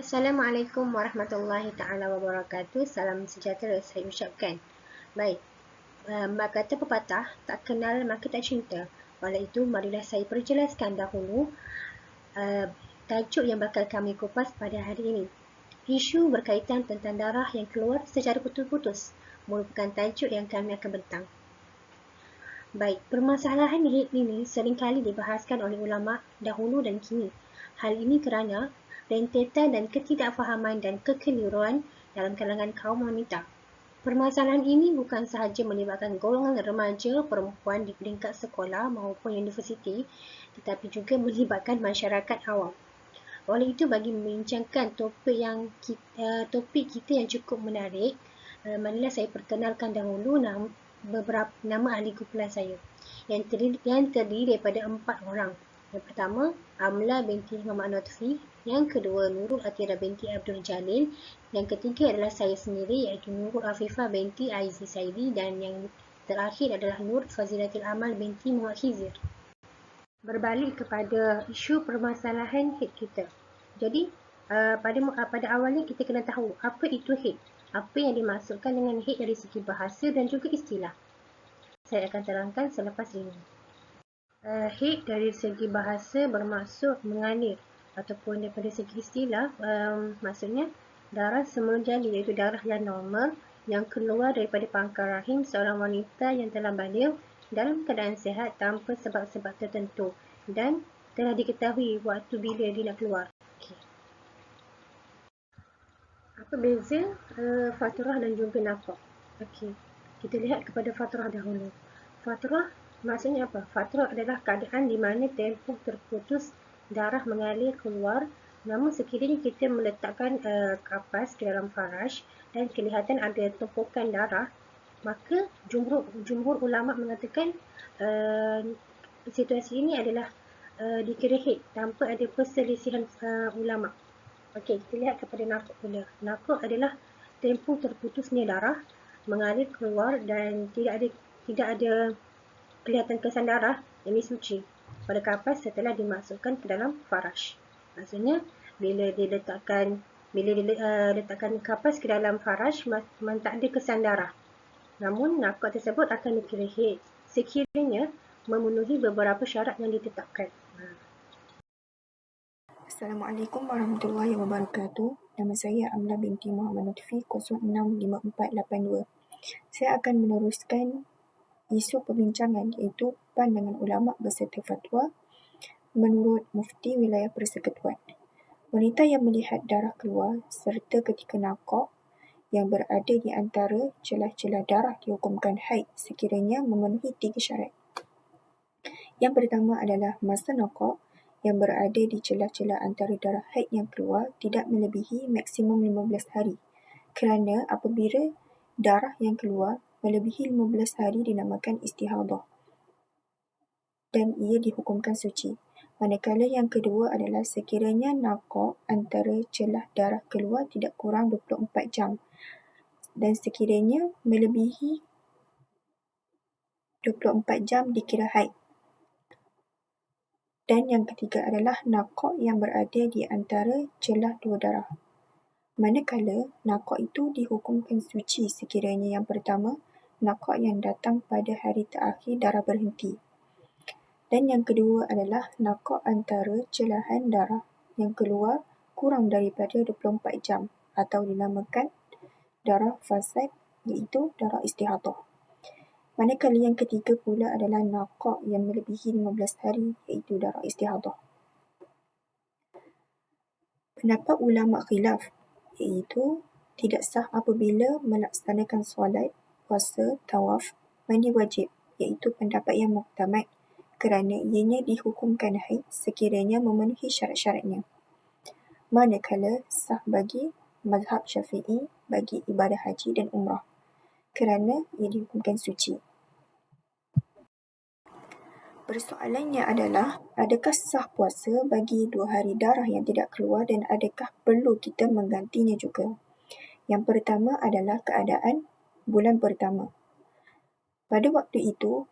Assalamualaikum warahmatullahi taala wabarakatuh. Salam sejahtera saya ucapkan. Baik, kata pepatah, tak kenal maka tak cinta. Oleh itu, marilah saya perjelaskan dahulu uh, tajuk yang bakal kami kupas pada hari ini. Isu berkaitan tentang darah yang keluar secara putus-putus merupakan tajuk yang kami akan bentang. Baik, permasalahan haid ini seringkali dibahaskan oleh ulama dahulu dan kini. Hal ini kerana rentetan dan ketidakfahaman dan kekeliruan dalam kalangan kaum wanita. Permasalahan ini bukan sahaja melibatkan golongan remaja perempuan di peringkat sekolah maupun universiti, tetapi juga melibatkan masyarakat awam. Oleh itu, bagi membincangkan topik kita yang cukup menarik, marilah saya perkenalkan dahulu beberapa nama ahli kumpulan saya yang terdiri daripada 4 orang. Yang pertama, Amla binti Muhammad Notfi. Yang kedua, Nurul Atira binti Abdul Jalil. Yang ketiga adalah saya sendiri iaitu Nurul Afifah binti Aizi Saidi. Dan yang terakhir adalah Nur Fazilatul Amal binti Muhammad Khizir. Berbalik kepada isu permasalahan haid kita. Jadi, pada awalnya kita kena tahu apa itu haid. Apa yang dimaksudkan dengan haid dari segi bahasa dan juga istilah. Saya akan terangkan selepas ini. Haid dari segi bahasa bermaksud mengalir ataupun daripada segi istilah maksudnya darah semula jali iaitu darah yang normal yang keluar daripada pangkal rahim seorang wanita yang telah baligh dalam keadaan sihat tanpa sebab-sebab tertentu dan telah diketahui waktu bila dia nak keluar. Okay. Apa beza fatrah dan juga nafaq? Okey. Kita lihat kepada fatrah dahulu. Fatrah maksudnya apa? Fatrah adalah keadaan di mana tempoh terputus darah mengalir keluar, namun sekiranya kita meletakkan kapas ke dalam faraj dan kelihatan ada tumpukan darah, maka jumhur ulama mengatakan situasi ini adalah dikira haid tanpa ada perselisihan ulama. Okey, kita lihat kepada nafaq pula. Nafaq adalah tempoh terputusnya darah mengalir keluar dan tidak ada kelihatan kesan darah yang suci pada kapas setelah dimasukkan ke dalam faraj. Maksudnya bila diletakkan kapas ke dalam faraj tak ada kesan darah. Namun nafaq tersebut akan dikira haid sekiranya memenuhi beberapa syarat yang ditetapkan. Assalamualaikum warahmatullahi wabarakatuh. Nama saya Amla binti Muhammad Notfi 065482. Saya akan meneruskan isu perbincangan iaitu pandangan ulama beserta fatwa menurut Mufti Wilayah Persekutuan. Wanita yang melihat darah keluar serta ketika naqah yang berada di antara celah-celah darah dihukumkan haid sekiranya memenuhi 3 syarat. Yang pertama adalah masa naqah yang berada di celah-celah antara darah haid yang keluar tidak melebihi maksimum 15 hari. Kerana apabila darah yang keluar melebihi 15 hari dinamakan istihadah dan ia dihukumkan suci. Manakala yang kedua adalah sekiranya naqah antara celah darah keluar tidak kurang 24 jam dan sekiranya melebihi 24 jam dikira haid. Dan yang ketiga adalah naqah yang berada di antara celah dua darah. Manakala naqah itu dihukumkan suci sekiranya yang pertama, naqah yang datang pada hari terakhir darah berhenti. Dan yang kedua adalah naqah antara celahan darah yang keluar kurang daripada 24 jam atau dinamakan darah fasad iaitu darah istihadah. Manakala yang ketiga pula adalah naqah yang melebihi 15 hari iaitu darah istihadah. Pendapat ulama khilaf iaitu tidak sah apabila melaksanakan solat, puasa, tawaf, mandi wajib iaitu pendapat yang muktamad kerana ianya dihukumkan haid sekiranya memenuhi syarat-syaratnya. Manakala sah bagi mazhab Syafi'i bagi ibadah haji dan umrah kerana ia dihukumkan suci. Persoalannya adalah, adakah sah puasa bagi 2 hari darah yang tidak keluar dan adakah perlu kita menggantinya juga? Yang pertama adalah keadaan bulan pertama. Pada waktu itu,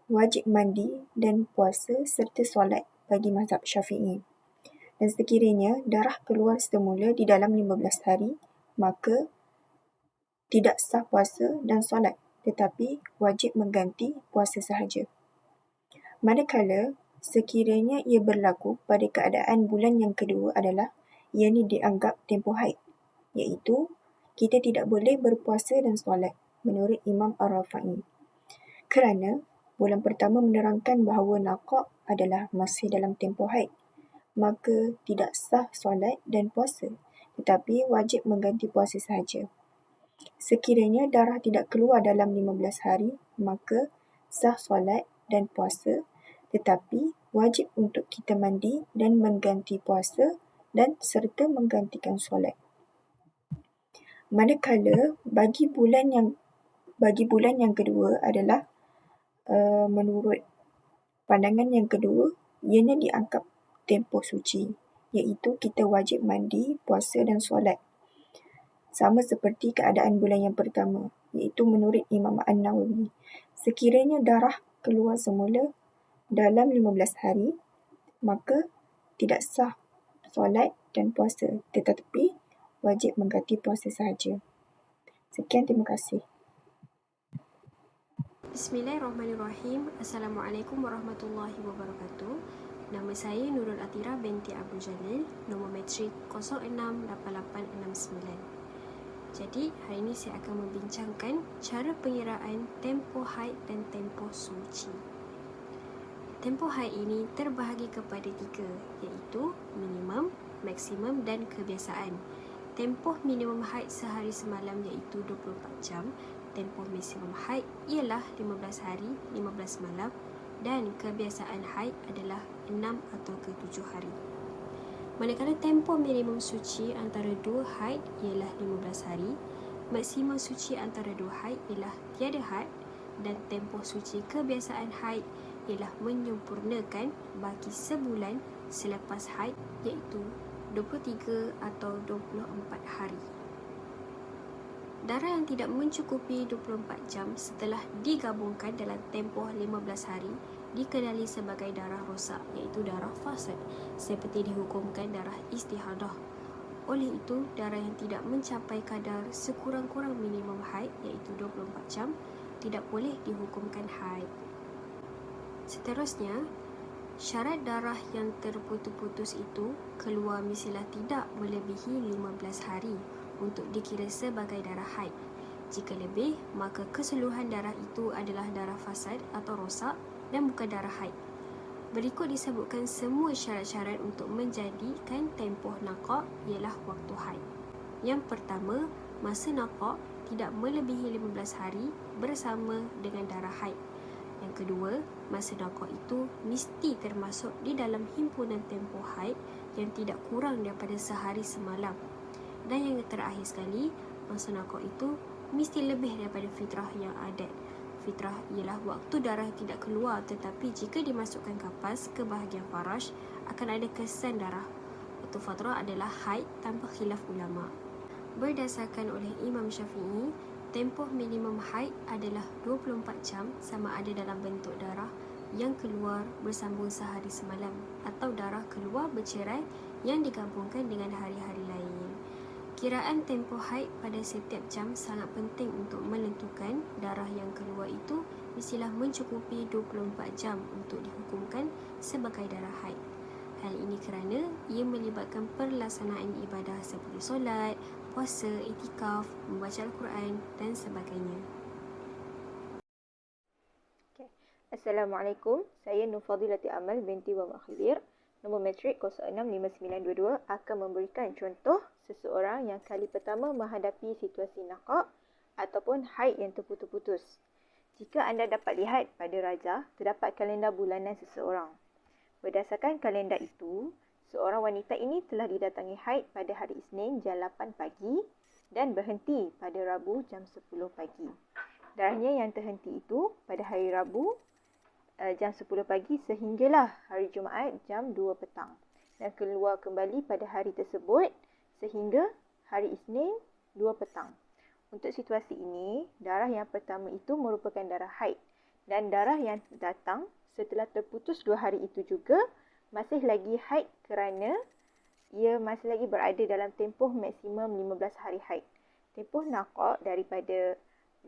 wajib mandi dan puasa serta solat bagi mazhab Syafi'i. Dan sekiranya darah keluar semula di dalam 15 hari, maka tidak sah puasa dan solat, tetapi wajib mengganti puasa sahaja. Manakala sekiranya ia berlaku pada keadaan bulan yang kedua adalah ianya dianggap tempoh haid, iaitu kita tidak boleh berpuasa dan solat menurut Imam Ar-Rafi'i. Kerana bulan pertama menerangkan bahawa naqa' adalah masih dalam tempoh haid, maka tidak sah solat dan puasa, tetapi wajib mengganti puasa sahaja. Sekiranya darah tidak keluar dalam 15 hari, maka sah solat dan puasa, tetapi wajib untuk kita mandi dan mengganti puasa dan serta menggantikan solat. Manakala bagi bulan yang kedua adalah menurut pandangan yang kedua, ianya dianggap tempoh suci, iaitu kita wajib mandi, puasa dan solat. Sama seperti keadaan bulan yang pertama, iaitu menurut Imam An-Nawawi. Sekiranya darah keluar semula dalam 15 hari, maka tidak sah solat dan puasa, tetapi wajib mengganti puasa sahaja. Sekian, terima kasih. Bismillahirrahmanirrahim. Assalamualaikum warahmatullahi wabarakatuh. Nama saya Nurul Atira binti Abu Jalil, nombor matrik 068869. Jadi, hari ini saya akan membincangkan cara pengiraan tempoh haid dan tempoh suci. Tempoh haid ini terbahagi kepada 3, iaitu minimum, maksimum dan kebiasaan. Tempoh minimum haid sehari semalam iaitu 24 jam. Tempoh maksimum haid ialah 15 hari, 15 malam dan kebiasaan haid adalah 6 atau ke 7 hari. Manakala tempoh minimum suci antara 2 haid ialah 15 hari, maksimum suci antara 2 haid ialah tiada haid dan tempoh suci kebiasaan haid ialah menyempurnakan bagi sebulan selepas haid iaitu 23 atau 24 hari. Darah yang tidak mencukupi 24 jam setelah digabungkan dalam tempoh 15 hari dikenali sebagai darah rosak iaitu darah fasad, seperti dihukumkan darah istihadah. Oleh itu, darah yang tidak mencapai kadar sekurang-kurang minimum haid iaitu 24 jam tidak boleh dihukumkan haid. Seterusnya, syarat darah yang terputus-putus itu keluar mestilah tidak melebihi 15 hari untuk dikira sebagai darah haid. Jika lebih, maka keseluruhan darah itu adalah darah fasad atau rosak dan bukan darah haid. Berikut disebutkan semua syarat-syarat untuk menjadikan tempoh naqa' ialah waktu haid. Yang pertama, masa naqa' tidak melebihi 15 hari bersama dengan darah haid. Yang kedua, masa naqa' itu mesti termasuk di dalam himpunan tempoh haid yang tidak kurang daripada sehari semalam. Dan yang terakhir sekali, masa naqa' itu mesti lebih daripada fitrah yang adat. Fitrah ialah waktu darah tidak keluar, tetapi jika dimasukkan kapas ke bahagian faraj akan ada kesan darah. Waktu fitrah adalah haid tanpa khilaf ulama. Berdasarkan oleh Imam Syafi'i, tempoh minimum haid adalah 24 jam sama ada dalam bentuk darah yang keluar bersambung sehari semalam atau darah keluar bercerai yang digabungkan dengan hari-hari lain. Kiraan tempoh haid pada setiap jam sangat penting untuk menentukan darah yang keluar itu mestilah mencukupi 24 jam untuk dihukumkan sebagai darah haid. Hal ini kerana ia melibatkan pelaksanaan ibadah seperti solat, puasa, iktikaf, membaca Al-Quran dan sebagainya. Assalamualaikum, saya Nur Fadilati Amal binti Wama Khadir, nombor matrik 065922 akan memberikan contoh seseorang yang kali pertama menghadapi situasi naqa' ataupun haid yang terputus-putus. Jika anda dapat lihat pada rajah, terdapat kalender bulanan seseorang. Berdasarkan kalender itu, seorang wanita ini telah didatangi haid pada hari Isnin jam 8 pagi dan berhenti pada Rabu jam 10 pagi. Darahnya yang terhenti itu pada hari Rabu jam 10 pagi sehinggalah hari Jumaat jam 2 petang dan keluar kembali pada hari tersebut sehingga hari Isnin 2 petang. Untuk situasi ini, darah yang pertama itu merupakan darah haid dan darah yang datang setelah terputus 2 hari itu juga masih lagi haid kerana ia masih lagi berada dalam tempoh maksimum 15 hari haid. Tempoh naqah daripada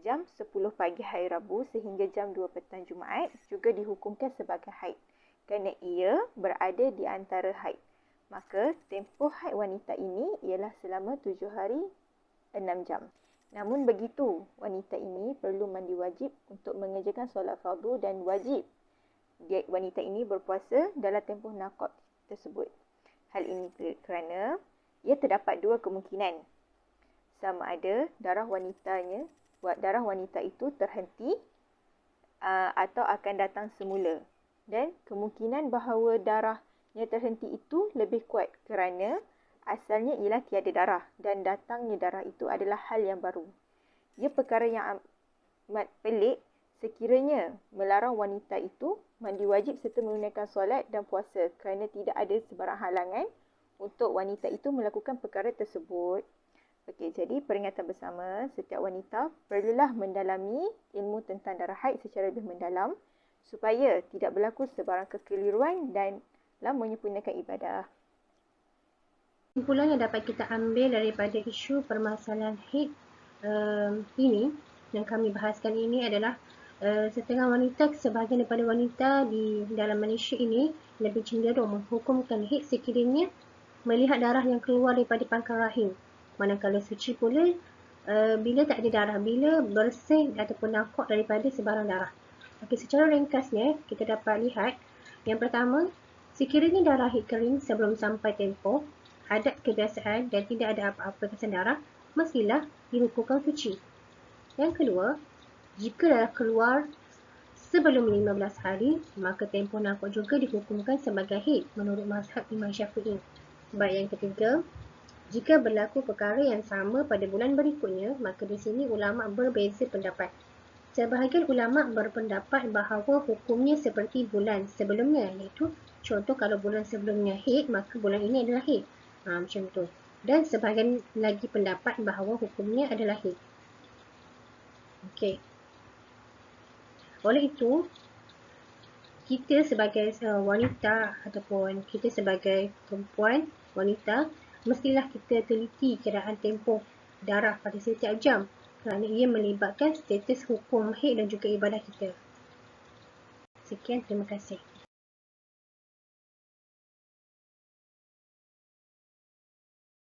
jam 10 pagi hari Rabu sehingga jam 2 petang Jumaat juga dihukumkan sebagai haid kerana ia berada di antara haid. Maka tempoh haid wanita ini ialah selama 7 hari 6 jam. Namun begitu, wanita ini perlu mandi wajib untuk mengerjakan solat fardu dan wajib wanita ini berpuasa dalam tempoh naqah tersebut. Hal ini kerana ia terdapat dua kemungkinan. Sama ada darah wanita itu terhenti atau akan datang semula. Dan kemungkinan bahawa darahnya terhenti itu lebih kuat kerana asalnya ialah tiada darah dan datangnya darah itu adalah hal yang baru. Ia perkara yang amat pelik sekiranya melarang wanita itu mandi wajib serta menunaikan solat dan puasa kerana tidak ada sebarang halangan untuk wanita itu melakukan perkara tersebut. Okey, jadi peringatan bersama, setiap wanita perlulah mendalami ilmu tentang darah haid secara lebih mendalam supaya tidak berlaku sebarang kekeliruan dalam menyempurnakan ibadah. Kesimpulan yang dapat kita ambil daripada isu permasalahan haid ini yang kami bahaskan ini adalah setengah wanita, sebahagian daripada wanita di dalam Malaysia ini lebih cenderung menghukumkan haid sekiranya melihat darah yang keluar daripada pangkal rahim. Manakala suci pula bila tak ada darah, bila bersih ataupun naqah daripada sebarang darah. Okey, secara ringkasnya kita dapat lihat yang pertama, sekiranya darah haid kering sebelum sampai tempoh adat kebiasaan dan tidak ada apa-apa kesan darah, mestilah dihukumkan suci. Yang kedua, jika darah keluar sebelum 15 hari, maka tempoh naqah juga dihukumkan sebagai haid menurut mazhab Imam Syafi'i. Baik, yang ketiga, jika berlaku perkara yang sama pada bulan berikutnya, maka di sini ulama berbeza pendapat. Sebahagian ulama berpendapat bahawa hukumnya seperti bulan sebelumnya, iaitu contoh kalau bulan sebelumnya haid, maka bulan ini adalah haid. Macam tu. Dan sebahagian lagi pendapat bahawa hukumnya adalah haid. Okey. Oleh itu, kita sebagai wanita ataupun kita sebagai perempuan, wanita, mestilah kita teliti kiraan tempoh darah pada setiap jam kerana ia melibatkan status hukum haid dan juga ibadah kita. Sekian, terima kasih.